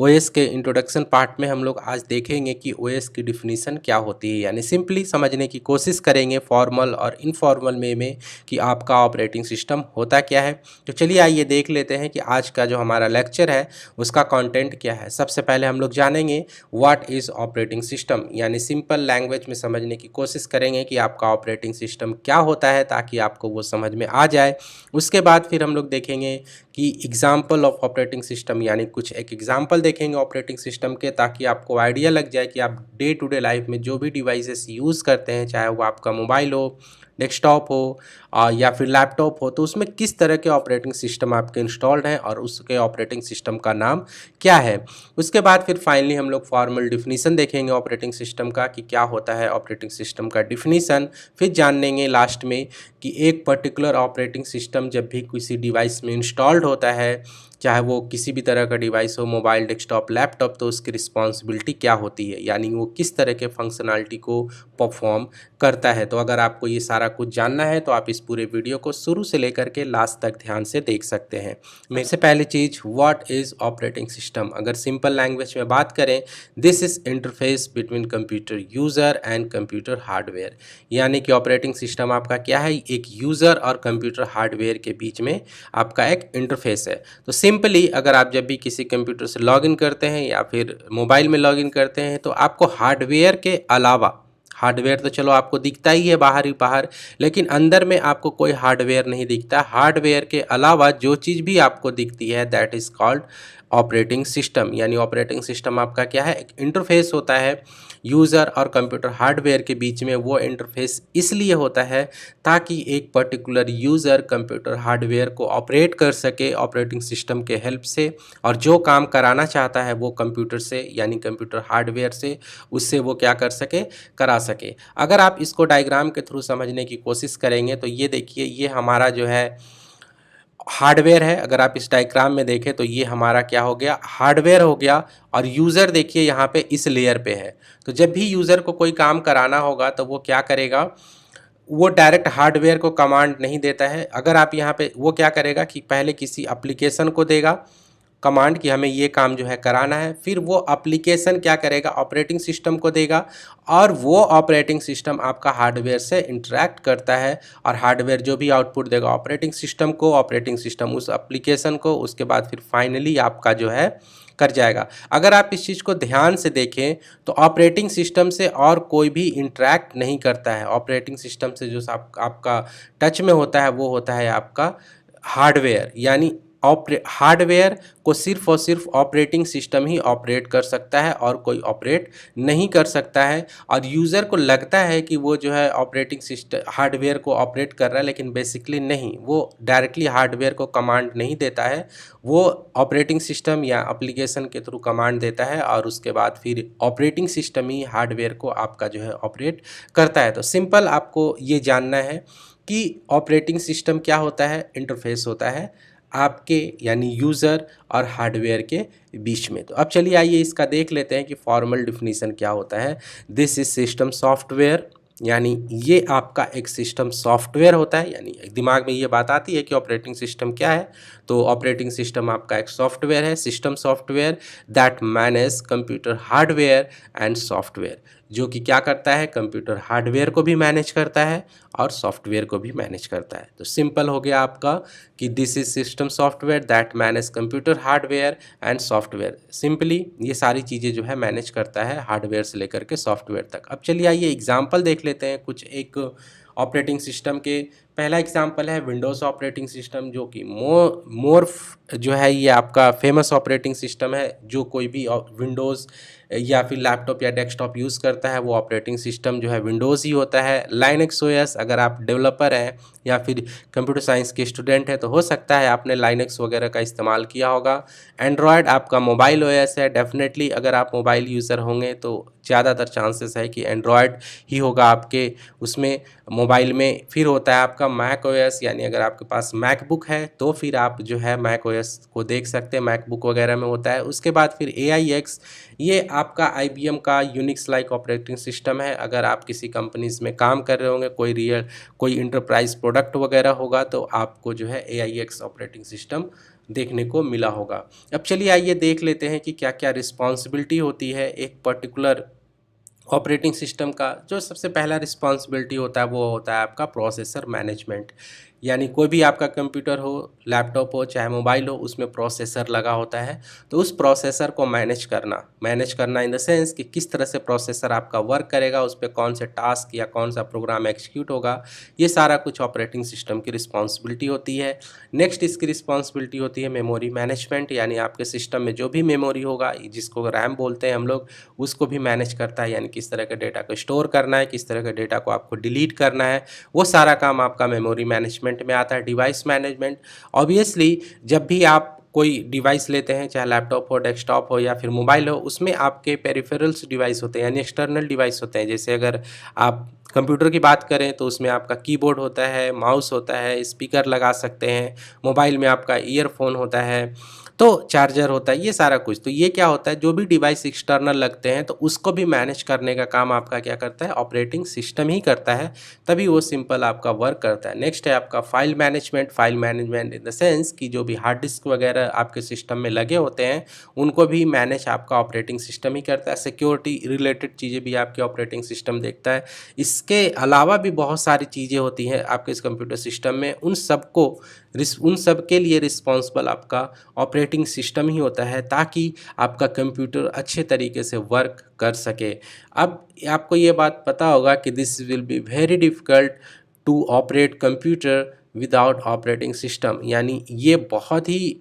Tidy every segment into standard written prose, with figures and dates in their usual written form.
OS के introduction part में हम लोग आज देखेंगे कि ओएस की डिफिनीशन क्या होती है, यानी सिंपली समझने की कोशिश करेंगे फॉर्मल और इनफॉर्मल में कि आपका ऑपरेटिंग सिस्टम होता क्या है। तो चलिए आइए देख लेते हैं कि आज का जो हमारा लेक्चर है उसका कंटेंट क्या है। सबसे पहले हम लोग जानेंगे व्हाट इज़ ऑपरेटिंग सिस्टम, यानी सिंपल लैंग्वेज में समझने की कोशिश करेंगे कि आपका ऑपरेटिंग सिस्टम क्या होता है ताकि आपको वो समझ में आ जाए। उसके बाद फिर हम लोग देखेंगे कि एग्जाम्पल ऑफ ऑपरेटिंग सिस्टम, यानी कुछ एक एग्जाम्पल देखेंगे ऑपरेटिंग सिस्टम के ताकि आपको आइडिया लग जाए कि आप डे टू डे लाइफ में जो भी डिवाइसेस यूज़ करते हैं, चाहे वो आपका मोबाइल हो, डेस्कटॉप हो या फिर लैपटॉप हो, तो उसमें किस तरह के ऑपरेटिंग सिस्टम आपके इंस्टॉल्ड हैं और उसके ऑपरेटिंग सिस्टम का नाम क्या है। उसके बाद फिर फाइनली हम लोग फॉर्मल डिफिनीसन देखेंगे ऑपरेटिंग सिस्टम का कि क्या होता है ऑपरेटिंग सिस्टम का डिफिनीसन। फिर जान लेंगे लास्ट में कि एक पर्टिकुलर ऑपरेटिंग सिस्टम जब भी किसी डिवाइस में इंस्टॉल्ड होता है, चाहे वो किसी भी तरह का डिवाइस हो, मोबाइल, डेस्कटॉप, लैपटॉप, तो उसकी रिस्पॉन्सिबिलिटी क्या होती है, यानी वो किस तरह के फंक्शनैलिटी को परफॉर्म करता है। तो अगर आपको ये सारा कुछ जानना है तो आप इस पूरे वीडियो को शुरू से लेकर के लास्ट तक ध्यान से देख सकते हैं। सबसे पहली चीज़, व्हाट इज़ ऑपरेटिंग सिस्टम। अगर सिंपल लैंग्वेज में बात करें, this is interface between computer user and computer hardware, यानी कि ऑपरेटिंग सिस्टम आपका क्या है, एक यूज़र और कंप्यूटर हार्डवेयर के बीच में आपका एक इंटरफेस है। तो सिंपली अगर आप जब भी किसी कंप्यूटर से लॉगिन करते हैं या फिर मोबाइल में लॉगिन करते हैं तो आपको हार्डवेयर के अलावा, हार्डवेयर तो चलो आपको दिखता ही है बाहर ही बाहर, लेकिन अंदर में आपको कोई हार्डवेयर नहीं दिखता। हार्डवेयर के अलावा जो चीज़ भी आपको दिखती है that is called operating system, यानी ऑपरेटिंग सिस्टम आपका क्या है, एक इंटरफेस होता है यूज़र और कंप्यूटर हार्डवेयर के बीच में। वो इंटरफेस इसलिए होता है ताकि एक पर्टिकुलर यूज़र कंप्यूटर हार्डवेयर को ऑपरेट कर सके ऑपरेटिंग सिस्टम के हेल्प से, और जो काम कराना चाहता है वो कंप्यूटर से यानी कंप्यूटर हार्डवेयर से उससे वो क्या कर सके, करा सके। अगर आप इसको डायग्राम के थ्रू समझने की कोशिश करेंगे तो ये देखिए, ये हमारा जो है हार्डवेयर है। अगर आप इस डायग्राम में देखें तो ये हमारा क्या हो गया, हार्डवेयर हो गया, और यूज़र देखिए यहाँ पे इस लेयर पे है। तो जब भी यूज़र को कोई काम कराना होगा तो वो क्या करेगा, वो डायरेक्ट हार्डवेयर को कमांड नहीं देता है। अगर आप यहाँ पे, वो क्या करेगा कि पहले किसी एप्लीकेशन को देगा कमांड कि हमें ये काम जो है कराना है, फिर वो एप्लीकेशन क्या करेगा, ऑपरेटिंग सिस्टम को देगा, और वो ऑपरेटिंग सिस्टम आपका हार्डवेयर से इंटरेक्ट करता है, और हार्डवेयर जो भी आउटपुट देगा ऑपरेटिंग सिस्टम को, ऑपरेटिंग सिस्टम उस एप्लीकेशन को, उसके बाद फिर फाइनली आपका जो है कर जाएगा। अगर आप इस चीज़ को ध्यान से देखें तो ऑपरेटिंग सिस्टम से और कोई भी इंटरेक्ट नहीं करता है। ऑपरेटिंग सिस्टम से जो आपका टच में होता है वो होता है आपका हार्डवेयर, यानी हार्डवेयर को सिर्फ और सिर्फ ऑपरेटिंग सिस्टम ही ऑपरेट कर सकता है और कोई ऑपरेट नहीं कर सकता है। और यूज़र को लगता है कि वो जो है ऑपरेटिंग सिस्टम हार्डवेयर को ऑपरेट कर रहा है, लेकिन बेसिकली नहीं, वो डायरेक्टली हार्डवेयर को कमांड नहीं देता है, वो ऑपरेटिंग सिस्टम या एप्लीकेशन के थ्रू कमांड देता है, और उसके बाद फिर ऑपरेटिंग सिस्टम ही हार्डवेयर को आपका जो है ऑपरेट करता है। तो सिंपल आपको ये जानना है कि ऑपरेटिंग सिस्टम क्या होता है, इंटरफेस होता है आपके यानी यूज़र और हार्डवेयर के बीच में। तो अब चलिए आइए इसका देख लेते हैं कि फॉर्मल डिफिनीशन क्या होता है। दिस इज सिस्टम सॉफ्टवेयर, यानी ये आपका एक सिस्टम सॉफ्टवेयर होता है। यानी दिमाग में ये बात आती है कि ऑपरेटिंग सिस्टम क्या है, तो ऑपरेटिंग सिस्टम आपका एक सॉफ्टवेयर है, system software that manage computer hardware and software, जो कि क्या करता है, कंप्यूटर हार्डवेयर को भी मैनेज करता है और सॉफ्टवेयर को भी मैनेज करता है। तो सिंपल हो गया आपका कि this is system software that manage computer hardware and software. Simply ये सारी चीज़ें जो है मैनेज करता है हार्डवेयर से लेकर के सॉफ्टवेयर तक। अब चलिए आइए एग्जाम्पल देख लेते हैं कुछ एक ऑपरेटिंग सिस्टम के। पहला एग्जांपल है विंडोज़ ऑपरेटिंग सिस्टम, जो कि मोर जो है ये आपका फेमस ऑपरेटिंग सिस्टम है। जो कोई भी विंडोज़ या फिर लैपटॉप या डेस्कटॉप यूज़ करता है वो ऑपरेटिंग सिस्टम जो है विंडोज़ ही होता है। लाइनक्स ओएस, अगर आप डेवलपर हैं या फिर कंप्यूटर साइंस के स्टूडेंट हैं तो हो सकता है आपने लाइनक्स वगैरह का इस्तेमाल किया होगा। एंड्रॉयड आपका मोबाइल ओएस है। डेफिनेटली अगर आप मोबाइल यूज़र होंगे तो ज़्यादातर चांसेस है कि एंड्रॉयड ही होगा आपके उसमें मोबाइल में। फिर होता है आपका मैक ओएस, यानी अगर आपके पास मैकबुक है तो फिर आप जो है मैक ओएस को देख सकते हैं, मैकबुक वगैरह में होता है। उसके बाद फिर AIX, ये आपका IBM का यूनिक्स लाइक ऑपरेटिंग सिस्टम है। अगर आप किसी कंपनीज में काम कर रहे होंगे, कोई इंटरप्राइज प्रोडक्ट वगैरह होगा, तो आपको जो है AIX ऑपरेटिंग सिस्टम देखने को मिला होगा। अब चलिए आइए देख लेते हैं कि क्या क्या रिस्पॉन्सिबिलिटी होती है एक पर्टिकुलर ऑपरेटिंग सिस्टम का। जो सबसे पहला रिस्पॉन्सिबिलिटी होता है वो होता है आपका प्रोसेसर मैनेजमेंट। यानी कोई भी आपका कंप्यूटर हो, लैपटॉप हो, चाहे मोबाइल हो, उसमें प्रोसेसर लगा होता है। तो उस प्रोसेसर को मैनेज करना इन द सेंस कि किस तरह से प्रोसेसर आपका वर्क करेगा, उस पर कौन से टास्क या कौन सा प्रोग्राम एग्जीक्यूट होगा, ये सारा कुछ ऑपरेटिंग सिस्टम की रिस्पॉन्सिबिलिटी होती है। नेक्स्ट इसकी रिस्पॉन्सिबिलिटी होती है मेमोरी मैनेजमेंट, यानी आपके सिस्टम में जो भी मेमोरी होगा, जिसको रैम बोलते हैं हम लोग, उसको भी मैनेज करता है। यानी किस तरह के डेटा को स्टोर करना है, किस तरह के डेटा को आपको डिलीट करना है, वो सारा काम आपका मेमोरी मैनेजमेंट में आता है। डिवाइस मैनेजमेंट, ऑब्वियसली जब भी आप कोई डिवाइस लेते हैं, चाहे लैपटॉप हो, डेस्कटॉप हो या फिर मोबाइल हो, उसमें आपके पेरिफेरल्स डिवाइस होते हैं, यानी एक्सटर्नल डिवाइस होते हैं। जैसे अगर आप कंप्यूटर की बात करें तो उसमें आपका कीबोर्ड होता है, माउस होता है, स्पीकर लगा सकते हैं, मोबाइल में आपका ईयरफोन होता है, तो चार्जर होता है, ये सारा कुछ। तो ये क्या होता है, जो भी डिवाइस एक्सटर्नल लगते हैं तो उसको भी मैनेज करने का काम आपका क्या करता है, ऑपरेटिंग सिस्टम ही करता है, तभी वो सिंपल आपका वर्क करता है। नेक्स्ट है आपका file management in the sense कि जो भी हार्ड डिस्क वगैरह आपके सिस्टम में लगे होते हैं उनको भी मैनेज आपका ऑपरेटिंग सिस्टम ही करता है। सिक्योरिटी रिलेटेड चीज़ें भी आपके ऑपरेटिंग सिस्टम देखता है। इसके अलावा भी बहुत सारी चीज़ें होती हैं आपके इस कंप्यूटर सिस्टम में, उन सब के लिए रिस्पॉन्सिबल आपका ऑपरेटिंग सिस्टम ही होता है, ताकि आपका कंप्यूटर अच्छे तरीके से वर्क कर सके। अब आपको ये बात पता होगा कि this will be very difficult to operate computer without operating system, यानी ये बहुत ही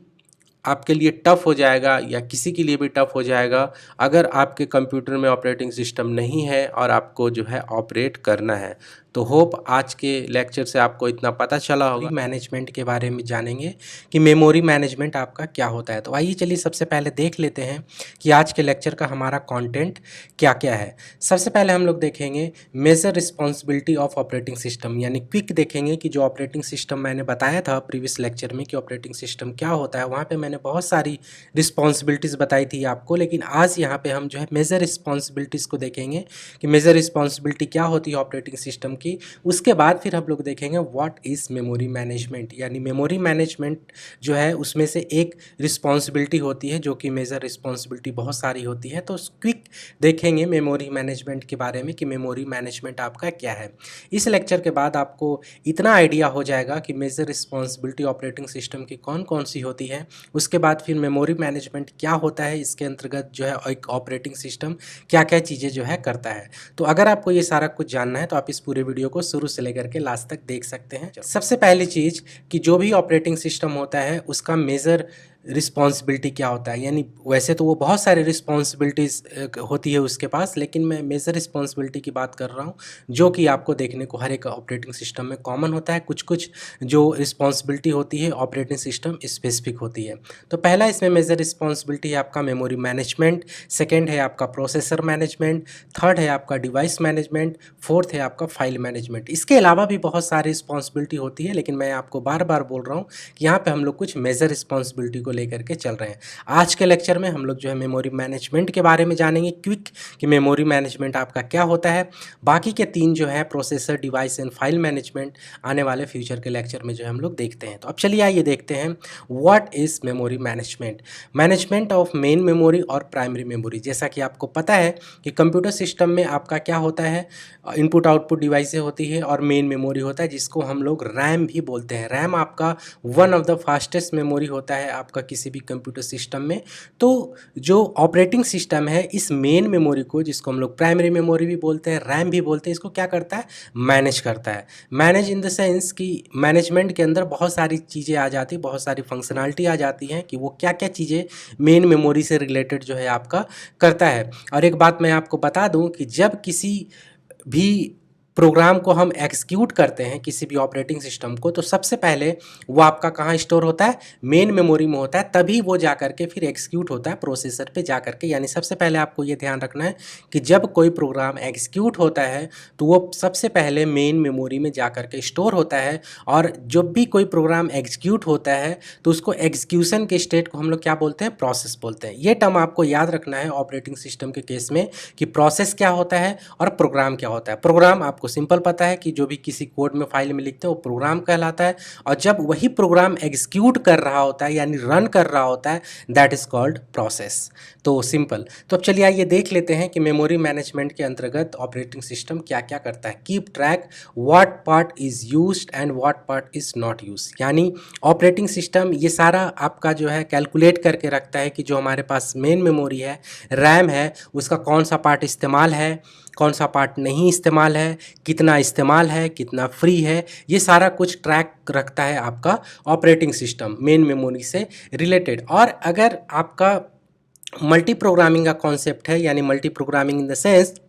आपके लिए टफ़ हो जाएगा या किसी के लिए भी टफ़ हो जाएगा अगर आपके कंप्यूटर में ऑपरेटिंग सिस्टम नहीं है और आपको जो है ऑपरेट करना है। तो होप आज के लेक्चर से आपको इतना पता चला होगा। मैनेजमेंट के बारे में जानेंगे कि मेमोरी मैनेजमेंट आपका क्या होता है। तो आइए चलिए सबसे पहले देख लेते हैं कि आज के लेक्चर का हमारा कंटेंट क्या क्या है। सबसे पहले हम लोग देखेंगे major responsibility of operating system, यानी क्विक देखेंगे कि जो ऑपरेटिंग सिस्टम मैंने बताया था प्रीवियस लेक्चर में कि ऑपरेटिंग सिस्टम क्या होता है, वहाँ पर मैंने बहुत सारी रिस्पॉन्सिबिलिटीज़ बताई थी आपको, लेकिन आज यहाँ पर हम जो है मेजर रिस्पॉन्सिबिलिटीज़ को देखेंगे कि मेजर रिस्पॉन्सिबिलिटी क्या होती है ऑपरेटिंग सिस्टम की। उसके बाद फिर हम लोग देखेंगे व्हाट इज़ मेमोरी मैनेजमेंट, यानी मेमोरी मैनेजमेंट जो है उसमें से एक रिस्पॉन्सिबिलिटी होती है, जो कि मेजर रिस्पॉन्सिबिलिटी बहुत सारी होती है। तो क्विक देखेंगे मेमोरी मैनेजमेंट के बारे में कि मेमोरी मैनेजमेंट आपका क्या है। इस लेक्चर के बाद आपको इतना आइडिया हो जाएगा कि मेजर रिस्पॉन्सिबिलिटी ऑपरेटिंग सिस्टम की कौन कौन सी होती है, उसके बाद फिर मेमोरी मैनेजमेंट क्या होता है, इसके अंतर्गत जो है एक ऑपरेटिंग सिस्टम क्या क्या चीज़ें जो है करता है। तो अगर आपको ये सारा कुछ जानना है तो आप इस पूरे वीडियो को शुरू से लेकर के लास्ट तक देख सकते हैं। सबसे पहली चीज़ कि जो भी ऑपरेटिंग सिस्टम होता है उसका मेजर रिस्पॉन्सिबिलिटी क्या होता है, यानी वैसे तो वो बहुत सारे रिस्पॉन्सिबिलिटीज़ होती है उसके पास, लेकिन मैं मेजर रिस्पॉन्सिबिलिटी की बात कर रहा हूँ जो कि आपको देखने को हर एक ऑपरेटिंग सिस्टम में कॉमन होता है। कुछ कुछ जो रिस्पॉन्सिबिलिटी होती है ऑपरेटिंग सिस्टम स्पेसिफिक होती है। तो पहला इसमें मेजर रिस्पॉन्सिबिलिटी है आपका मेमोरी मैनेजमेंट, सेकेंड है आपका प्रोसेसर मैनेजमेंट, थर्ड है आपका डिवाइस मैनेजमेंट, फोर्थ है आपका फाइल मैनेजमेंट। इसके अलावा भी बहुत सारी रिस्पॉन्सिबिलिटी होती है, लेकिन मैं आपको बार बार बोल रहा हूँ कि यहाँ पे हम लोग कुछ मेजर रिस्पॉन्सिबिलिटी को लेकर के चल रहे हैं। आज के लेक्चर में हम लोग जो है मेमोरी मैनेजमेंट के बारे में जानेंगे क्विक कि मेमोरी मैनेजमेंट आपका क्या होता है। बाकी के तीन जो है processor, device and file management आने वाले फ्यूचर के लेक्चर में जो है हम लोग देखते हैं। तो अब चलिए आइए देखते हैं what is memory management. Management of main memory और प्राइमरी मेमोरी। जैसा कि आपको पता है कि कंप्यूटर सिस्टम में आपका क्या होता है, इनपुट आउटपुट डिवाइसें होती है और मेन मेमोरी होता है जिसको हम लोग रैम भी बोलते हैं। रैम आपका one of the fastest memory होता है आपका किसी भी कंप्यूटर सिस्टम में। तो जो ऑपरेटिंग सिस्टम है इस मेन मेमोरी को, जिसको हम लोग प्राइमरी मेमोरी भी बोलते हैं, रैम भी बोलते हैं, इसको क्या करता है, मैनेज करता है। मैनेज इन द सेंस कि मैनेजमेंट के अंदर बहुत सारी चीज़ें आ जाती, बहुत सारी फंक्शनैलिटी आ जाती हैं कि वो क्या क्या चीज़ें मेन मेमोरी से रिलेटेड जो है आपका करता है। और एक बात मैं आपको बता दूं कि जब किसी भी प्रोग्राम को हम एग्जीक्यूट करते हैं किसी भी ऑपरेटिंग सिस्टम को, तो सबसे पहले वो आपका कहाँ स्टोर होता है, मेन मेमोरी में होता है, तभी वो जा करके फिर एग्जीक्यूट होता है प्रोसेसर पे जा करके। यानी सबसे पहले आपको ये ध्यान रखना है कि जब कोई प्रोग्राम एग्जीक्यूट होता है तो वो सबसे पहले मेन मेमोरी में जा करके स्टोर होता है। और जब भी कोई प्रोग्राम एग्जीक्यूट होता है तो उसको एग्जीक्यूशन के स्टेट को हम लोग क्या बोलते हैं, प्रोसेस बोलते हैं। ये टर्म आपको याद रखना है ऑपरेटिंग सिस्टम के केस में कि प्रोसेस क्या होता है और प्रोग्राम क्या होता है। प्रोग्राम आपको सिंपल पता है कि जो भी किसी कोड में फाइल में लिखते हैं वो प्रोग्राम कहलाता है, और जब वही प्रोग्राम एग्जीक्यूट कर रहा होता है यानी रन कर रहा होता है, दैट इज कॉल्ड प्रोसेस। तो सिंपल। तो अब चलिए आइए देख लेते हैं कि मेमोरी मैनेजमेंट के अंतर्गत ऑपरेटिंग सिस्टम क्या क्या करता है। Keep track what part is used and what part is not used. यानी ऑपरेटिंग सिस्टम ये सारा आपका जो है कैलकुलेट करके रखता है कि जो हमारे पास मेन मेमोरी है, रैम है, उसका कौन सा पार्ट इस्तेमाल है, कौन सा पार्ट नहीं इस्तेमाल है, कितना इस्तेमाल है, कितना फ्री है, ये सारा कुछ ट्रैक रखता है आपका ऑपरेटिंग सिस्टम मेन मेमोरी से रिलेटेड। और अगर आपका मल्टी प्रोग्रामिंग का कॉन्सेप्ट है, यानी multi programming in the sense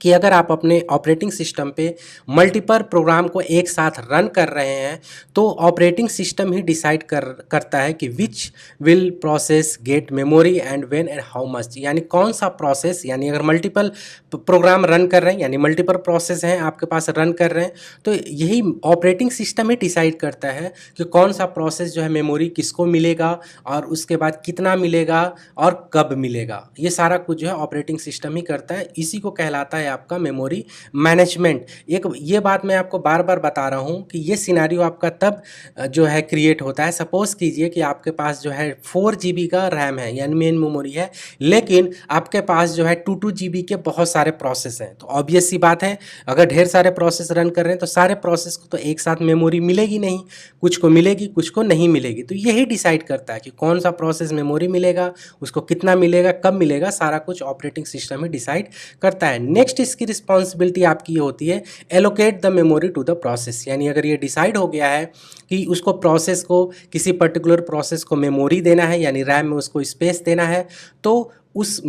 कि अगर आप अपने ऑपरेटिंग सिस्टम पे मल्टीपल प्रोग्राम को एक साथ रन कर रहे हैं तो ऑपरेटिंग सिस्टम ही डिसाइड करता है कि which will process get memory and when and how much. यानी कौन सा प्रोसेस, यानी अगर मल्टीपल प्रोग्राम रन कर रहे हैं यानी मल्टीपल प्रोसेस हैं आपके पास रन कर रहे हैं, तो यही ऑपरेटिंग सिस्टम ही डिसाइड करता है कि कौन सा प्रोसेस जो है मेमोरी किसको मिलेगा और उसके बाद कितना मिलेगा और कब मिलेगा। ये सारा कुछ जो है ऑपरेटिंग सिस्टम ही करता है। इसी को कहलाता है आपका मेमोरी मैनेजमेंट। एक ये बात मैं आपको बार बार बता रहा हूँ कि ये सिनेरियो आपका तब जो है क्रिएट होता है। सपोज कीजिए कि आपके पास जो है 4 GB का रैम है यानी मेन मेमोरी है, लेकिन आपके पास जो है 2 GB के बहुत सारे प्रोसेस हैं। तो ऑब्वियस सी बात है, अगर ढेर सारे प्रोसेस रन कर रहे हैं तो सारे प्रोसेस को तो एक साथ मेमोरी मिलेगी नहीं, कुछ को मिलेगी कुछ को नहीं मिलेगी। तो यही डिसाइड करता है कि कौन सा प्रोसेस मेमोरी मिलेगा, उसको कितना मिलेगा, कब मिलेगा, सारा कुछ ऑपरेटिंग सिस्टम ही डिसाइड करता है। नेक्स्ट इसकी रिस्पॉन्सिबिलिटी आपकी ये होती है allocate the memory to the process. यानी अगर ये डिसाइड हो गया है कि उसको प्रोसेस को, किसी पर्टिकुलर प्रोसेस को मेमोरी देना है यानी रैम में उसको स्पेस देना है, तो उस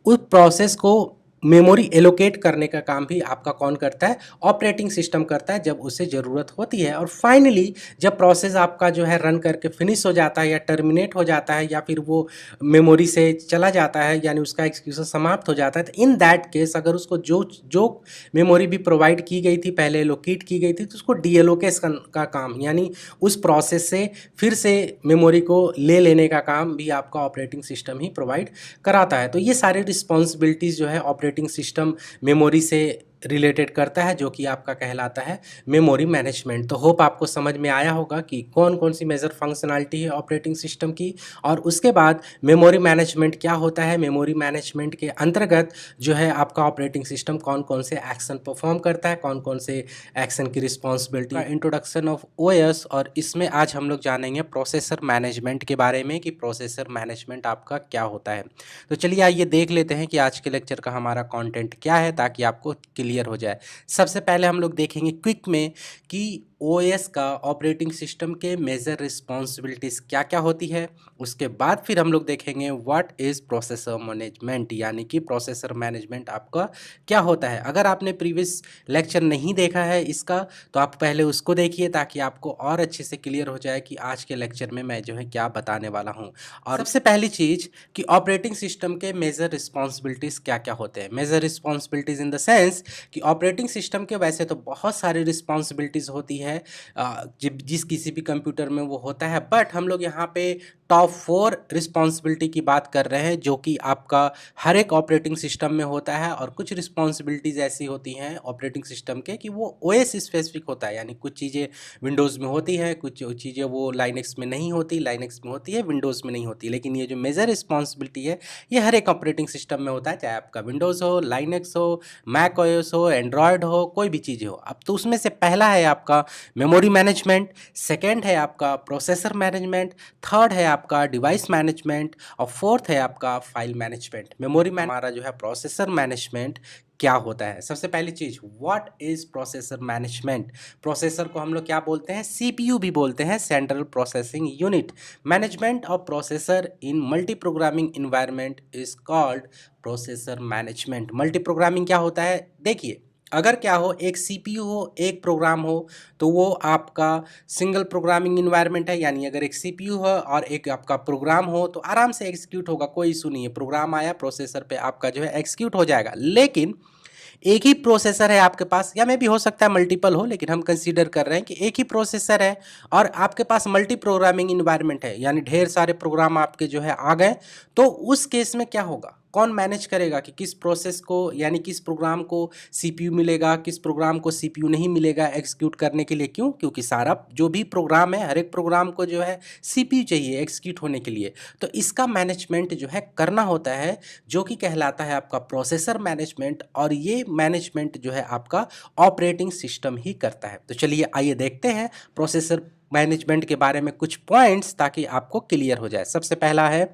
प्रोसेस को मेमोरी एलोकेट करने का काम भी आपका कौन करता है, ऑपरेटिंग सिस्टम करता है जब उसे ज़रूरत होती है। और फाइनली जब प्रोसेस आपका जो है रन करके फिनिश हो जाता है या टर्मिनेट हो जाता है या फिर वो मेमोरी से चला जाता है यानी उसका एग्जीक्यूशन समाप्त हो जाता है, तो इन दैट केस अगर उसको जो मेमोरी भी प्रोवाइड की गई थी, पहले एलोकेट की गई थी, तो उसको डीएलोकेशन का काम यानी उस प्रोसेस से फिर से मेमोरी को ले लेने का काम भी आपका ऑपरेटिंग सिस्टम ही प्रोवाइड कराता है। तो ये सारी रिस्पॉन्सिबिलिटीज़ जो है ऑपरेटिंग सिस्टम मेमोरी से रिलेटेड करता है, जो कि आपका कहलाता है मेमोरी मैनेजमेंट। तो होप आपको समझ में आया होगा कि कौन कौन सी मेजर फंक्शनैलिटी है ऑपरेटिंग सिस्टम की, और उसके बाद मेमोरी मैनेजमेंट क्या होता है, मेमोरी मैनेजमेंट के अंतर्गत जो है आपका ऑपरेटिंग सिस्टम कौन कौन से एक्शन परफॉर्म करता है, कौन कौन से एक्शन की रिस्पॉन्सिबिलिटी। इंट्रोडक्शन ऑफ ओएस, और इसमें आज हम लोग जानेंगे प्रोसेसर मैनेजमेंट के बारे में कि प्रोसेसर मैनेजमेंट आपका क्या होता है। तो चलिए आइए देख लेते हैं कि आज के लेक्चर का हमारा कंटेंट क्या है ताकि आपको क्लियर हो जाए। सबसे पहले हम लोग देखेंगे क्विक में कि ओएस का, ऑपरेटिंग सिस्टम के मेजर रिस्पॉन्सिबिलिटीज़ क्या क्या होती है। उसके बाद फिर हम लोग देखेंगे व्हाट इज़ प्रोसेसर मैनेजमेंट, यानी कि प्रोसेसर मैनेजमेंट आपका क्या होता है। अगर आपने प्रीवियस लेक्चर नहीं देखा है इसका तो आप पहले उसको देखिए ताकि आपको और अच्छे से क्लियर हो जाए कि आज के लेक्चर में मैं जो है क्या बताने वाला हूँ। और सबसे पहली चीज़ कि ऑपरेटिंग सिस्टम के मेजर रिस्पॉन्सिबिलिटीज़ क्या क्या होते हैं। Major responsibilities in the sense कि ऑपरेटिंग सिस्टम के वैसे तो बहुत सारी रिस्पॉन्सिबिलिटीज़ होती है जिस किसी भी कंप्यूटर में वो होता है, बट हम लोग यहाँ पे टॉप 4 रिस्पॉन्सिबिलिटी की बात कर रहे हैं जो कि आपका हर एक ऑपरेटिंग सिस्टम में होता है। और कुछ रिस्पॉन्सिबिलिटीज़ ऐसी होती हैं ऑपरेटिंग सिस्टम के कि वो ओएस स्पेसिफिक होता है, यानी कुछ चीज़ें विंडोज़ में होती हैं, कुछ चीज़ें वो लाइनेक्स में नहीं होती, लाइनेक्स में होती है, विंडोज़ में नहीं होती। लेकिन ये जो मेजर रिस्पॉन्सिबिलिटी है ये हर एक ऑपरेटिंग सिस्टम में होता है, चाहे आपका विंडोज़ हो, लाइनेक्स हो, मैक ओएस हो, एंड्रॉयड हो, कोई भी चीज़ें हो। अब तो उसमें से पहला है आपका मेमोरी मैनेजमेंट, सेकेंड है आपका प्रोसेसर मैनेजमेंट, थर्ड है आपका डिवाइस मैनेजमेंट, और फोर्थ है आपका फाइल मैनेजमेंट। मेमोरी में हमारा जो है प्रोसेसर मैनेजमेंट क्या होता है। सबसे पहली चीज, what is processor management. Processor को हम लोग क्या बोलते हैं, सीपीयू भी बोलते हैं, central processing unit. Management of processor in multi programming environment is called processor management. Multi programming क्या होता है, देखिए अगर क्या हो, एक सीपीयू हो, एक प्रोग्राम हो, तो वो आपका सिंगल प्रोग्रामिंग इन्वायरमेंट है। यानी अगर एक सीपीयू है और एक आपका प्रोग्राम हो तो आराम से एग्जीक्यूट होगा, कोई इशू नहीं है। प्रोग्राम आया प्रोसेसर पे आपका जो है एग्जीक्यूट हो जाएगा। लेकिन एक ही प्रोसेसर है आपके पास, या में भी हो सकता है मल्टीपल हो, लेकिन हम कंसीडर कर रहे हैं कि एक ही प्रोसेसर है और आपके पास मल्टी प्रोग्रामिंग इन्वायरमेंट है, यानी ढेर सारे प्रोग्राम आपके जो है आ गए। तो उस केस में क्या होगा, कौन मैनेज करेगा कि किस प्रोसेस को, यानी किस प्रोग्राम को सीपीयू मिलेगा, किस प्रोग्राम को सीपीयू नहीं मिलेगा एग्जीक्यूट करने के लिए। क्यों? क्योंकि सारा जो भी प्रोग्राम है, हर एक प्रोग्राम को जो है सीपीयू चाहिए एग्जीक्यूट होने के लिए। तो इसका मैनेजमेंट जो है करना होता है, जो कि कहलाता है आपका प्रोसेसर मैनेजमेंट। और ये मैनेजमेंट जो है आपका ऑपरेटिंग सिस्टम ही करता है। तो चलिए आइए देखते हैं प्रोसेसर मैनेजमेंट के बारे में कुछ पॉइंट्स, ताकि आपको क्लियर हो जाए। सबसे पहला है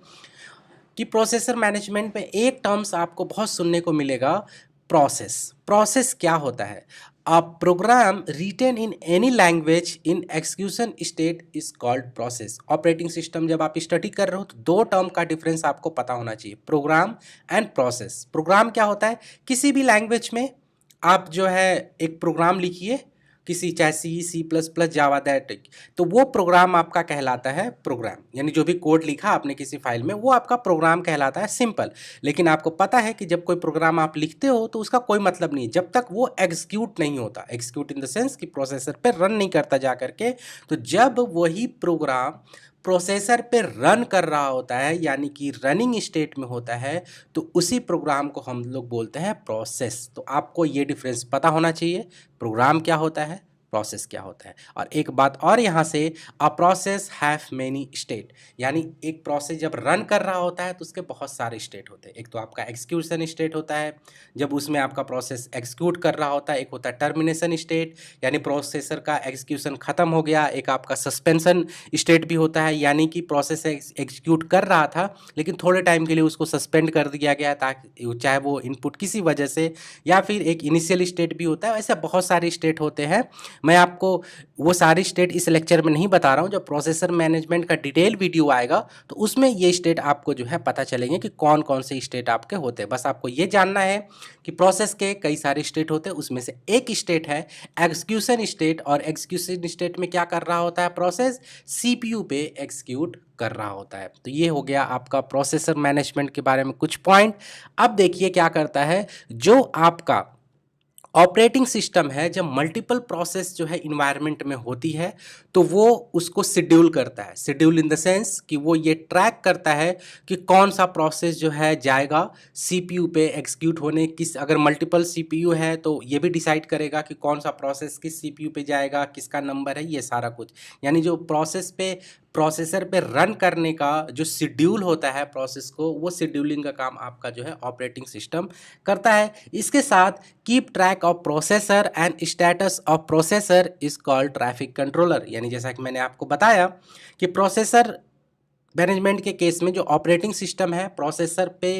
कि प्रोसेसर मैनेजमेंट में एक टर्म्स आपको बहुत सुनने को मिलेगा, प्रोसेस। प्रोसेस क्या होता है? A program written in any language in execution state is called process. Operating system जब आप स्टडी कर रहे हो तो दो टर्म का डिफरेंस आपको पता होना चाहिए, प्रोग्राम एंड प्रोसेस। प्रोग्राम क्या होता है? किसी भी लैंग्वेज में आप जो है एक प्रोग्राम लिखिए, किसी चाहे C++, जावा, दैट, तो वो प्रोग्राम आपका कहलाता है प्रोग्राम। यानी जो भी कोड लिखा आपने किसी फाइल में, वो आपका प्रोग्राम कहलाता है, सिंपल। लेकिन आपको पता है कि जब कोई प्रोग्राम आप लिखते हो तो उसका कोई मतलब नहीं जब तक वो एग्जीक्यूट नहीं होता। एग्जीक्यूट इन द सेंस कि प्रोसेसर पे रन नहीं करता जा करके। तो जब वही प्रोग्राम प्रोसेसर पे रन कर रहा होता है, यानी कि रनिंग स्टेट में होता है, तो उसी प्रोग्राम को हम लोग बोलते हैं प्रोसेस। तो आपको ये डिफरेंस पता होना चाहिए, प्रोग्राम क्या होता है, प्रोसेस क्या होता है। और एक बात और यहाँ से, a process have many state, यानी एक प्रोसेस जब रन कर रहा होता है तो उसके बहुत सारे स्टेट होते हैं। एक तो आपका एग्जीक्यूशन स्टेट होता है, जब उसमें आपका प्रोसेस एग्जीक्यूट कर रहा होता है। एक होता है टर्मिनेशन स्टेट, यानी प्रोसेसर का एग्जीक्यूशन खत्म हो गया। एक आपका सस्पेंशन स्टेट भी होता है, यानी कि प्रोसेस एग्जीक्यूट कर रहा था लेकिन थोड़े टाइम के लिए उसको सस्पेंड कर दिया गया, ताकि चाहे वो इनपुट किसी वजह से, या फिर एक इनिशियल स्टेट भी होता है। ऐसे बहुत सारे स्टेट होते हैं। मैं आपको वो सारी स्टेट इस लेक्चर में नहीं बता रहा हूँ। जब प्रोसेसर मैनेजमेंट का डिटेल वीडियो आएगा तो उसमें ये स्टेट आपको जो है पता चलेंगे कि कौन कौन से स्टेट आपके होते हैं। बस आपको ये जानना है कि प्रोसेस के कई सारे स्टेट होते हैं, उसमें से एक स्टेट है एग्जीक्यूशन स्टेट। और एग्जीक्यूशन स्टेट में क्या कर रहा होता है प्रोसेस? सीपीयू पे एग्जीक्यूट कर रहा होता है। तो ये हो गया आपका प्रोसेसर मैनेजमेंट के बारे में कुछ पॉइंट। अब देखिए क्या करता है, जो आपका ऑपरेटिंग सिस्टम है, जब मल्टीपल प्रोसेस जो है इन्वायरमेंट में होती है तो वो उसको शेड्यूल करता है। शेड्यूल इन द सेंस कि वो ये ट्रैक करता है कि कौन सा प्रोसेस जो है जाएगा सीपीयू पे एग्जीक्यूट होने। किस, अगर मल्टीपल सीपीयू है तो ये भी डिसाइड करेगा कि कौन सा प्रोसेस किस सीपीयू पे जाएगा, किसका नंबर है, ये सारा कुछ। यानी जो प्रोसेसर पे रन करने का जो शेड्यूल होता है प्रोसेस को, वो शेड्यूलिंग का काम आपका जो है ऑपरेटिंग सिस्टम करता है। इसके साथ keep track of processor and status of processor is called traffic controller. यानी जैसा कि मैंने आपको बताया कि प्रोसेसर मैनेजमेंट के केस में जो ऑपरेटिंग सिस्टम है प्रोसेसर पे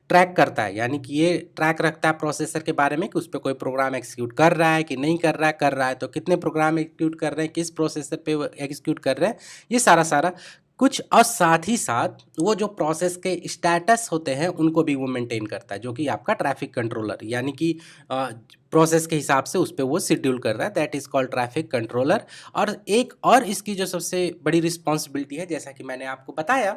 ट्रैक करता है, यानी कि ये ट्रैक रखता है प्रोसेसर के बारे में कि उस पर कोई प्रोग्राम एग्जीक्यूट कर रहा है कि नहीं कर रहा है तो कितने प्रोग्राम एग्जीक्यूट कर रहे हैं, किस प्रोसेसर पे एग्जीक्यूट कर रहे हैं, ये सारा सारा कुछ। और साथ ही साथ वो जो प्रोसेस के स्टेटस होते हैं उनको भी वो मेंटेन करता है, जो कि आपका ट्रैफिक कंट्रोलर, यानी कि प्रोसेस के हिसाब से उस पर वो शेड्यूल कर रहा है, that is called traffic controller. और एक और इसकी जो सबसे बड़ी रिस्पॉन्सिबिलिटी है, जैसा कि मैंने आपको बताया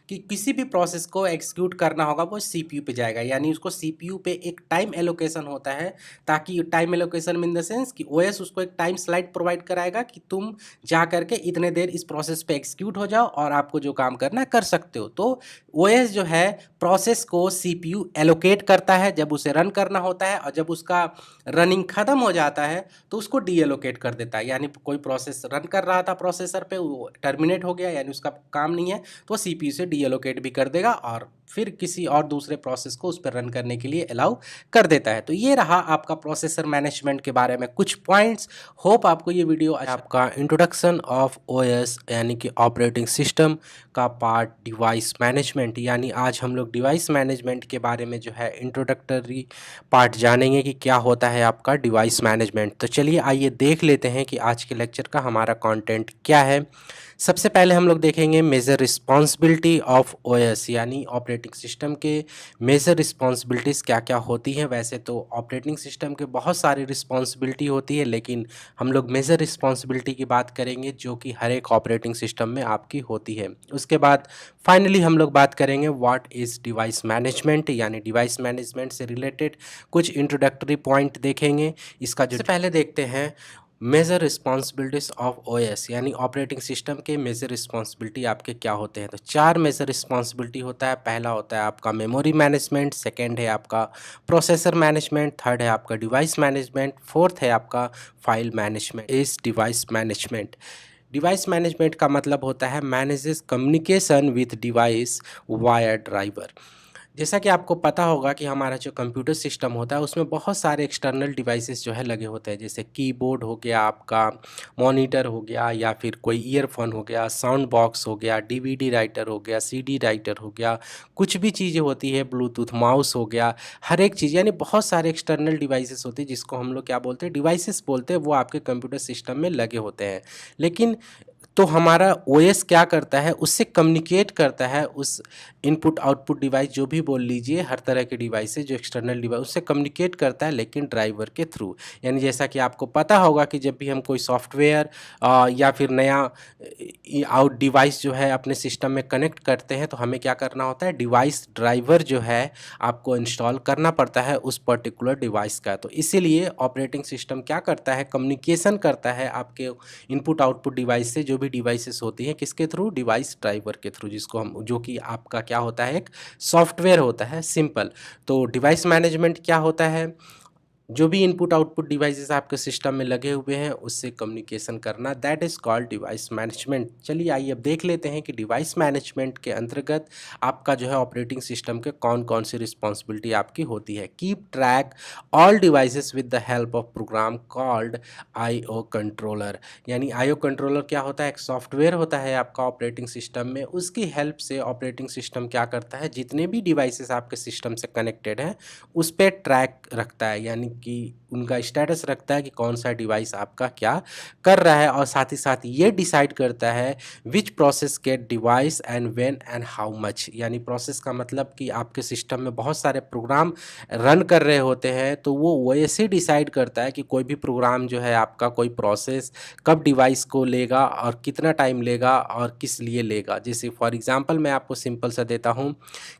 कि किसी भी प्रोसेस को एग्जीक्यूट करना होगा वो सीपीयू पे जाएगा, यानी उसको सीपीयू पे एक टाइम एलोकेशन होता है। ताकि time allocation in the sense कि ओएस उसको एक टाइम स्लाइड प्रोवाइड कराएगा कि तुम जा करके इतने देर इस प्रोसेस पे एग्जीक्यूट हो जाओ और आपको जो काम करना है कर सकते हो। तो ओएस जो है प्रोसेस को सीपीयू एलोकेट करता है जब उसे रन करना होता है, और जब उसका रनिंग खत्म हो जाता है तो उसको डी एलोकेट कर देता है। यानी कोई प्रोसेस रन कर रहा था प्रोसेसर पे, वो टर्मिनेट हो गया, यानी उसका काम नहीं है, तो सीपीयू से डी एलोकेट भी कर देगा और फिर किसी और दूसरे प्रोसेस को उस पर रन करने के लिए अलाउ कर देता है। तो ये रहा आपका प्रोसेसर मैनेजमेंट के बारे में कुछ पॉइंट्स। होप आपको ये वीडियो आपका इंट्रोडक्शन ऑफ ओएस यानी कि ऑपरेटिंग सिस्टम का पार्ट डिवाइस मैनेजमेंट, यानी आज हम लोग डिवाइस मैनेजमेंट के बारे में जो है इंट्रोडक्टरी पार्ट जानेंगे कि क्या होता है आपका डिवाइस मैनेजमेंट। तो चलिए आइए देख लेते हैं कि आज के लेक्चर का हमारा कंटेंट क्या है। सबसे पहले हम लोग देखेंगे मेजर रिस्पॉन्सिबिलिटी ऑफ ओएस, यानी ऑपरेटिंग सिस्टम के मेजर रिस्पॉन्सिबिलिटीज़ क्या क्या होती हैं। वैसे तो ऑपरेटिंग सिस्टम के बहुत सारी रिस्पॉन्सिबिलिटी होती है, लेकिन हम लोग मेजर रिस्पॉन्सिबिलिटी की बात करेंगे जो कि हर एक ऑपरेटिंग सिस्टम में आपकी होती है। उसके बाद फाइनली हम लोग बात करेंगे व्हाट इज़ डिवाइस मैनेजमेंट, यानी डिवाइस मैनेजमेंट से रिलेटेड कुछ इंट्रोडक्टरी पॉइंट देखेंगे। इसका जो पहले देखते हैं मेजर रिस्पॉन्सिबिलिटीज़ ऑफ ओएस, यानी ऑपरेटिंग सिस्टम के मेजर रिस्पॉन्सिबिलिटी आपके क्या होते हैं। तो 4 मेजर रिस्पॉन्सिबिलिटी होता है। पहला होता है आपका मेमोरी मैनेजमेंट, सेकंड है आपका प्रोसेसर मैनेजमेंट, थर्ड है आपका डिवाइस मैनेजमेंट, फोर्थ है आपका फाइल मैनेजमेंट। इस डिवाइस मैनेजमेंट, डिवाइस मैनेजमेंट का मतलब होता है manages communication with device via driver. जैसा कि आपको पता होगा कि हमारा जो कंप्यूटर सिस्टम होता है उसमें बहुत सारे एक्सटर्नल डिवाइसेस जो है लगे होते हैं, जैसे कीबोर्ड हो गया, आपका मॉनिटर हो गया, या फिर कोई ईयरफोन हो गया, साउंड बॉक्स हो गया, डीवीडी राइटर हो गया, सीडी राइटर हो गया, कुछ भी चीज़ें होती है, ब्लूटूथ माउस हो गया, हर एक चीज़, यानी बहुत सारे एक्सटर्नल डिवाइसेस होते हैं जिसको हम लोग क्या बोलते हैं, डिवाइसेस बोलते हैं। वो आपके कंप्यूटर सिस्टम में लगे होते हैं। लेकिन तो हमारा ओएस क्या करता है, उससे कम्युनिकेट करता है, उस इनपुट आउटपुट डिवाइस जो भी बोल लीजिए, हर तरह के डिवाइस है जो एक्सटर्नल डिवाइस, उससे कम्युनिकेट करता है, लेकिन ड्राइवर के थ्रू। यानी जैसा कि आपको पता होगा कि जब भी हम कोई सॉफ्टवेयर या फिर नया आउट डिवाइस जो है अपने सिस्टम में कनेक्ट करते हैं, तो हमें क्या करना होता है, डिवाइस ड्राइवर जो है आपको इंस्टॉल करना पड़ता है उस पर्टिकुलर डिवाइस का। तो इसीलिए ऑपरेटिंग सिस्टम क्या करता है, कम्युनिकेशन करता है आपके इनपुट आउटपुट डिवाइस से, जो भी डिवाइसेस होती हैं, किसके थ्रू, डिवाइस ड्राइवर के थ्रू, जिसको हम, जो कि आपका क्या होता है, एक सॉफ्टवेयर होता है, सिंपल। तो डिवाइस मैनेजमेंट क्या होता है, जो भी इनपुट आउटपुट डिवाइसेस आपके सिस्टम में लगे हुए हैं उससे कम्युनिकेशन करना, that is called device management. चलिए आइए अब देख लेते हैं कि डिवाइस मैनेजमेंट के अंतर्गत आपका जो है ऑपरेटिंग सिस्टम के कौन कौन सी रिस्पॉन्सिबिलिटी आपकी होती है। Keep track all devices with the help of program called IO controller. यानी आईओ कंट्रोलर क्या होता है, एक सॉफ्टवेयर होता है आपका ऑपरेटिंग सिस्टम में। उसकी हेल्प से ऑपरेटिंग सिस्टम क्या करता है, जितने भी डिवाइसेस आपके सिस्टम से कनेक्टेड हैं उस पर ट्रैक रखता है, यानी कि उनका स्टेटस रखता है कि कौन सा डिवाइस आपका क्या कर रहा है, और साथ ही साथ ये डिसाइड करता है which process get device and when and how much. यानी प्रोसेस का मतलब कि आपके सिस्टम में बहुत सारे प्रोग्राम रन कर रहे होते हैं, तो वो वैसे डिसाइड करता है कि कोई भी प्रोग्राम जो है आपका, कोई प्रोसेस कब डिवाइस को लेगा और कितना टाइम लेगा और किस लिए लेगा। जैसे फॉर एग्जांपल मैं आपको सिंपल सा देता हूँ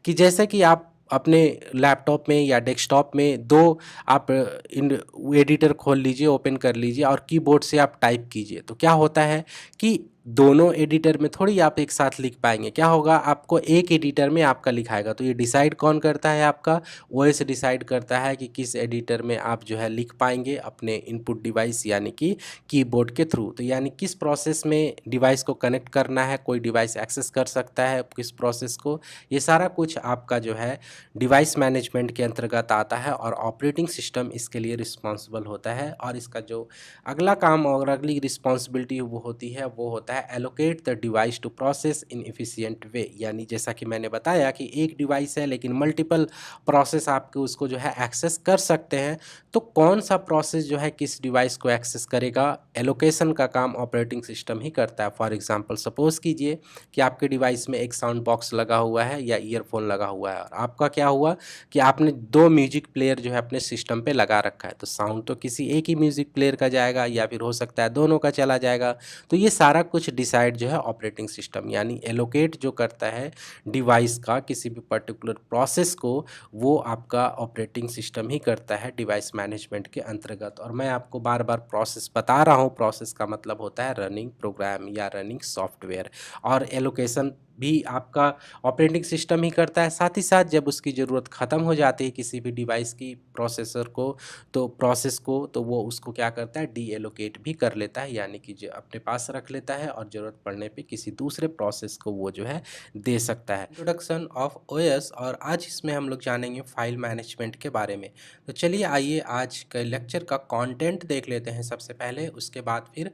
कि जैसे कि आप अपने लैपटॉप में या डेस्कटॉप में दो आप इन एडिटर खोल लीजिए, ओपन कर लीजिए और कीबोर्ड से आप टाइप कीजिए, तो क्या होता है कि दोनों एडिटर में थोड़ी आप एक साथ लिख पाएंगे। क्या होगा, आपको एक एडिटर में आपका लिखाएगा। तो ये डिसाइड कौन करता है, आपका ओएस डिसाइड करता है कि किस एडिटर में आप जो है लिख पाएंगे अपने इनपुट डिवाइस, यानी कि कीबोर्ड के थ्रू। तो यानी किस प्रोसेस में डिवाइस को कनेक्ट करना है, कोई डिवाइस एक्सेस कर सकता है किस प्रोसेस को, ये सारा कुछ आपका जो है डिवाइस मैनेजमेंट के अंतर्गत आता है, और ऑपरेटिंग सिस्टम इसके लिए रिस्पॉन्सिबल होता है। और इसका जो अगला काम और अगली रिस्पॉन्सिबिलिटी वो होती है, वो होता है allocate the device to process in efficient way. यानी जैसा कि मैंने बताया कि एक डिवाइस है लेकिन मल्टीपल प्रोसेस आपके उसको जो है एक्सेस कर सकते हैं, तो कौन सा प्रोसेस जो है किस डिवाइस को एक्सेस करेगा, एलोकेशन का काम ऑपरेटिंग सिस्टम ही करता है। फॉर एग्जांपल सपोज कीजिए कि आपके डिवाइस में एक साउंड बॉक्स लगा हुआ है या ईयरफोन लगा हुआ है, और आपका क्या हुआ कि आपने दो म्यूजिक प्लेयर जो है अपने सिस्टम पे लगा रखा है, तो साउंड तो किसी एक ही म्यूजिक प्लेयर का जाएगा या फिर हो सकता है दोनों का चला जाएगा। तो ये सारा कुछ डिसाइड जो है ऑपरेटिंग सिस्टम, यानी एलोकेट जो करता है डिवाइस का किसी भी पर्टिकुलर प्रोसेस को, वो आपका ऑपरेटिंग सिस्टम ही करता है डिवाइस मैनेजमेंट के अंतर्गत। और मैं आपको बार बार प्रोसेस बता रहा हूँ, प्रोसेस का मतलब होता है रनिंग प्रोग्राम या रनिंग सॉफ्टवेयर, और एलोकेशन भी आपका ऑपरेटिंग सिस्टम ही करता है। साथ ही साथ जब उसकी ज़रूरत ख़त्म हो जाती है किसी भी डिवाइस की प्रोसेसर को, तो प्रोसेस को, तो वो उसको क्या करता है, डी एलोकेट भी कर लेता है, यानी कि जो अपने पास रख लेता है और ज़रूरत पड़ने पे किसी दूसरे प्रोसेस को वो जो है दे सकता है। इंट्रोडक्शन ऑफ ओएस, और आज इसमें हम लोग जानेंगे फाइल मैनेजमेंट के बारे में। तो चलिए आइए आज के लेक्चर का कंटेंट देख लेते हैं सबसे पहले, उसके बाद फिर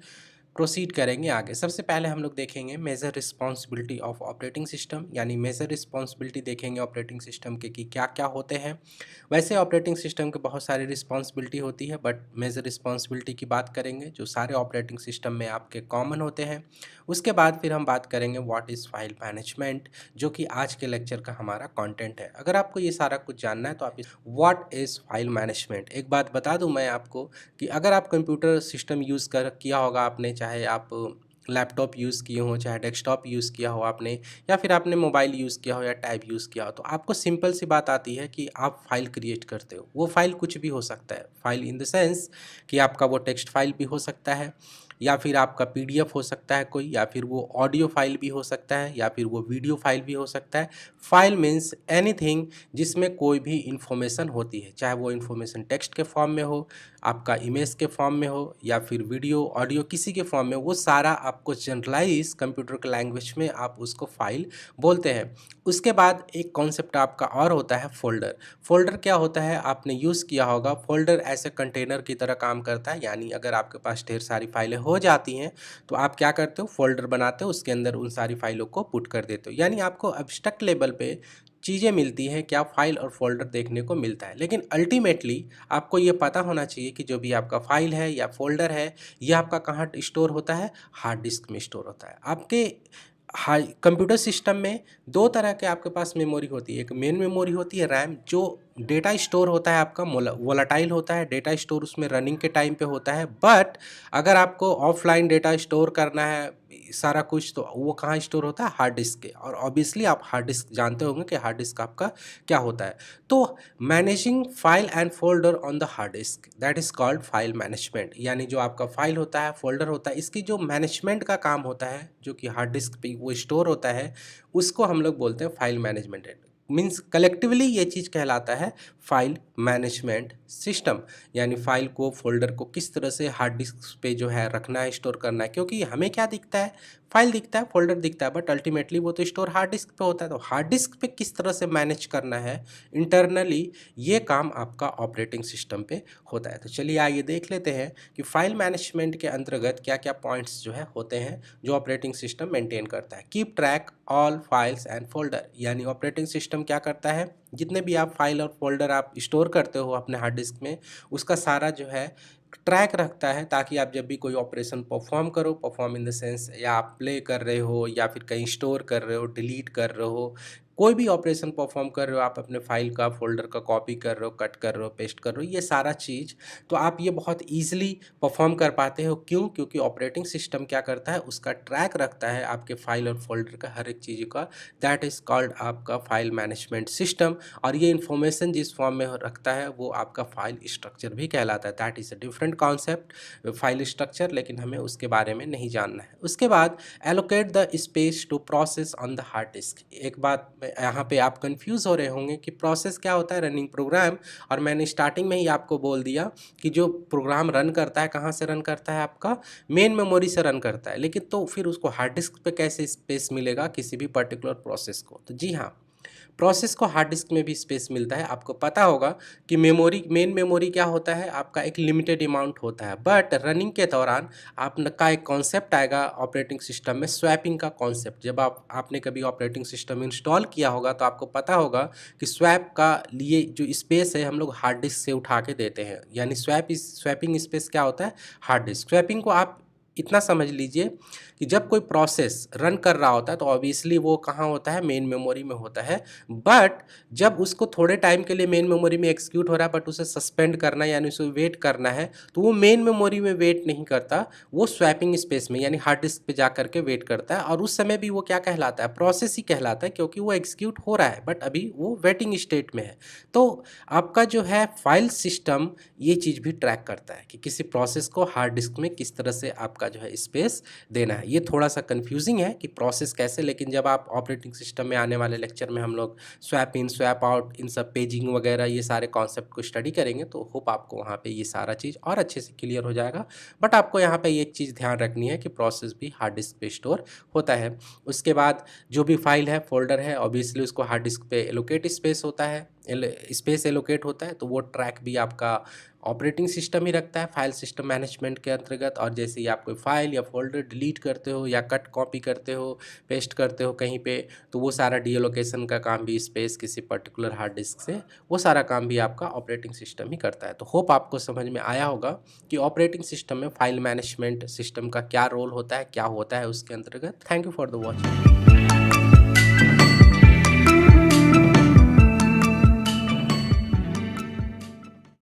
प्रोसीड करेंगे आगे। सबसे पहले हम लोग देखेंगे major responsibility of operating system, यानी मेजर रिस्पॉन्सिबिलिटी देखेंगे ऑपरेटिंग सिस्टम के कि क्या क्या होते हैं। वैसे ऑपरेटिंग सिस्टम के बहुत सारी रिस्पॉन्सिबिलिटी होती है, बट मेजर रिस्पॉन्सिबिलिटी की बात करेंगे जो सारे ऑपरेटिंग सिस्टम में आपके कॉमन होते हैं। उसके बाद फिर हम बात करेंगे व्हाट इज़ फाइल मैनेजमेंट, जो कि आज के लेक्चर का हमारा कंटेंट है। अगर आपको ये सारा कुछ जानना है तो आप व्हाट इज़ फाइल मैनेजमेंट, एक बात बता दूं मैं आपको कि अगर आप कंप्यूटर सिस्टम यूज़ कर किया होगा आपने, चाहे आप लैपटॉप यूज़ किए हो, चाहे डेस्कटॉप यूज़ किया हो आपने, या फिर आपने मोबाइल यूज़ किया हो या टैब यूज़ किया हो, तो आपको सिंपल सी बात आती है कि आप फाइल क्रिएट करते हो। वो फाइल कुछ भी हो सकता है, फाइल इन द सेंस कि आपका वो टेक्स्ट फाइल भी हो सकता है, या फिर आपका पीडीएफ हो सकता है कोई, या फिर वो ऑडियो फाइल भी हो सकता है, या फिर वो वीडियो फाइल भी हो सकता है। फाइल मीन्स एनीथिंग जिसमें कोई भी इंफॉर्मेशन होती है, चाहे वो इंफॉर्मेशन टेक्स्ट के फॉर्म में हो, आपका इमेज के फॉर्म में हो, या फिर वीडियो ऑडियो किसी के फॉर्म में, वो सारा आपको जनरलाइज कंप्यूटर के लैंग्वेज में आप उसको फाइल बोलते हैं। उसके बाद एक कॉन्सेप्ट आपका और होता है फोल्डर। फोल्डर क्या होता है आपने यूज़ किया होगा। फोल्डर ऐसे कंटेनर की तरह काम करता है, यानी अगर आपके पास ढेर सारी फाइलें हो जाती हैं तो आप क्या करते हो, फोल्डर बनाते हो, उसके अंदर उन सारी फाइलों को पुट कर देते हो। यानी आपको एब्स्ट्रैक्ट लेवल पे चीज़ें मिलती हैं, क्या फाइल और फोल्डर देखने को मिलता है, लेकिन अल्टीमेटली आपको ये पता होना चाहिए कि जो भी आपका फाइल है या फोल्डर है, ये आपका कहाँ स्टोर होता है, हार्ड डिस्क में स्टोर होता है। आपके हाई कंप्यूटर सिस्टम में दो तरह के आपके पास मेमोरी होती है। एक मेन मेमोरी होती है रैम, जो डेटा स्टोर होता है आपका वोलाटाइल होता है, डेटा स्टोर उसमें रनिंग के टाइम पे होता है। बट अगर आपको ऑफलाइन डेटा स्टोर करना है सारा कुछ, तो वो कहाँ स्टोर होता है, हार्ड डिस्क के। और ऑब्वियसली आप हार्ड डिस्क जानते होंगे कि हार्ड डिस्क आपका क्या होता है। तो managing file and folder on the hard disc, that is called file management. यानी जो आपका फाइल होता है, फोल्डर होता है, इसकी जो मैनेजमेंट का काम होता है, जो कि हार्ड डिस्क पे वो स्टोर होता है, उसको हम लोग बोलते हैं फाइल मैनेजमेंट। मीन्स कलेक्टिवली ये चीज़ कहलाता है फाइल मैनेजमेंट सिस्टम। यानी फाइल को, फोल्डर को किस तरह से हार्ड डिस्क पे जो है रखना है, स्टोर करना है। क्योंकि हमें क्या दिखता है, फाइल दिखता है, फोल्डर दिखता है, बट अल्टीमेटली वो तो स्टोर हार्ड डिस्क पे होता है। तो हार्ड डिस्क पे किस तरह से मैनेज करना है इंटरनली, ये काम आपका ऑपरेटिंग सिस्टम पे होता है। तो चलिए आइए देख लेते हैं कि फाइल मैनेजमेंट के अंतर्गत क्या क्या पॉइंट्स जो है होते हैं जो ऑपरेटिंग सिस्टम मेंटेन करता है। Keep track all files and folder, यानी ऑपरेटिंग सिस्टम क्या करता है, जितने भी आप फाइल और फोल्डर आप स्टोर करते हो अपने हार्ड डिस्क में, उसका सारा जो है ट्रैक रखता है, ताकि आप जब भी कोई ऑपरेशन परफॉर्म करो, परफॉर्म इन द सेंस या आप प्ले कर रहे हो, या फिर कहीं स्टोर कर रहे हो, डिलीट कर रहे हो, कोई भी ऑपरेशन परफॉर्म कर रहे हो, आप अपने फाइल का, फोल्डर का कॉपी कर रहे हो, कट कर रहे हो, पेस्ट कर रहे हो, ये सारा चीज़ तो आप ये बहुत ईजिली परफॉर्म कर पाते हो। क्यों? क्योंकि ऑपरेटिंग सिस्टम क्या करता है, उसका ट्रैक रखता है आपके फाइल और फोल्डर का हर एक चीज़ का। दैट इज़ कॉल्ड आपका फाइल मैनेजमेंट सिस्टम। और ये इन्फॉर्मेशन जिस फॉर्म में रखता है वो आपका फाइल स्ट्रक्चर भी कहलाता है। That is a different concept, file structure, लेकिन हमें उसके बारे में नहीं जानना है। उसके बाद allocate the space to process on the hard disk. एक बात यहाँ पे आप कंफ्यूज हो रहे होंगे कि प्रोसेस क्या होता है, रनिंग प्रोग्राम। और मैंने स्टार्टिंग में ही आपको बोल दिया कि जो प्रोग्राम रन करता है, कहाँ से रन करता है, आपका मेन मेमोरी से रन करता है। लेकिन तो फिर उसको हार्ड डिस्क पे कैसे स्पेस मिलेगा किसी भी पर्टिकुलर प्रोसेस को? तो जी हाँ, प्रोसेस को हार्ड डिस्क में भी स्पेस मिलता है। आपको पता होगा कि मेमोरी, मेन मेमोरी क्या होता है आपका, एक लिमिटेड अमाउंट होता है। बट रनिंग के दौरान आपका एक कॉन्सेप्ट आएगा ऑपरेटिंग सिस्टम में, स्वैपिंग का कॉन्सेप्ट। जब आपने कभी ऑपरेटिंग सिस्टम इंस्टॉल किया होगा तो आपको पता होगा कि स्वैप का लिए जो स्पेस है हम लोग हार्ड डिस्क से उठा के देते हैं। यानी स्वैपिंग स्पेस क्या होता है, हार्ड डिस्क। स्वैपिंग को आप इतना समझ लीजिए कि जब कोई प्रोसेस रन कर रहा होता है तो ऑब्वियसली वो कहाँ होता है, मेन मेमोरी में होता है। बट जब उसको थोड़े टाइम के लिए मेन मेमोरी में एग्जीक्यूट हो रहा है, बट उसे सस्पेंड करना है यानी उसे वेट करना है, तो वो मेन मेमोरी में वेट नहीं करता, वो स्वैपिंग स्पेस में यानी हार्ड डिस्क पे जा करके वेट करता है। और उस समय भी वो क्या कहलाता है, प्रोसेस ही कहलाता है, क्योंकि वो एग्जीक्यूट हो रहा है बट अभी वो वेटिंग स्टेट में है। तो आपका जो है फाइल सिस्टम ये चीज़ भी ट्रैक करता है कि किसी प्रोसेस को हार्ड डिस्क में किस तरह से आपका जो है स्पेस देना है। ये थोड़ा सा कंफ्यूजिंग है कि प्रोसेस कैसे, लेकिन जब आप ऑपरेटिंग सिस्टम में आने वाले लेक्चर में हम लोग स्वैप इन, स्वैप आउट, इन सब पेजिंग वगैरह ये सारे कॉन्सेप्ट को स्टडी करेंगे, तो होप आपको वहाँ पे ये सारा चीज़ और अच्छे से क्लियर हो जाएगा। बट आपको यहाँ पे एक चीज़ ध्यान रखनी है कि प्रोसेस भी हार्ड डिस्क पे स्टोर होता है। उसके बाद जो भी फाइल है, फोल्डर है, ऑब्वियसली उसको हार्ड डिस्क पे एलोकेट स्पेस होता है, स्पेस एलोकेट होता है, तो वो ट्रैक भी आपका ऑपरेटिंग सिस्टम ही रखता है फाइल सिस्टम मैनेजमेंट के अंतर्गत। और जैसे ही आप कोई फाइल या फोल्डर डिलीट करते हो या कट कॉपी करते हो, पेस्ट करते हो कहीं पे, तो वो सारा डीलोकेशन का काम भी स्पेस किसी पर्टिकुलर हार्ड डिस्क से, वो सारा काम भी आपका ऑपरेटिंग सिस्टम ही करता है। तो होप आपको समझ में आया होगा कि ऑपरेटिंग सिस्टम में फाइल मैनेजमेंट सिस्टम का क्या रोल होता है, क्या होता है उसके अंतर्गत। Thank you for the watching.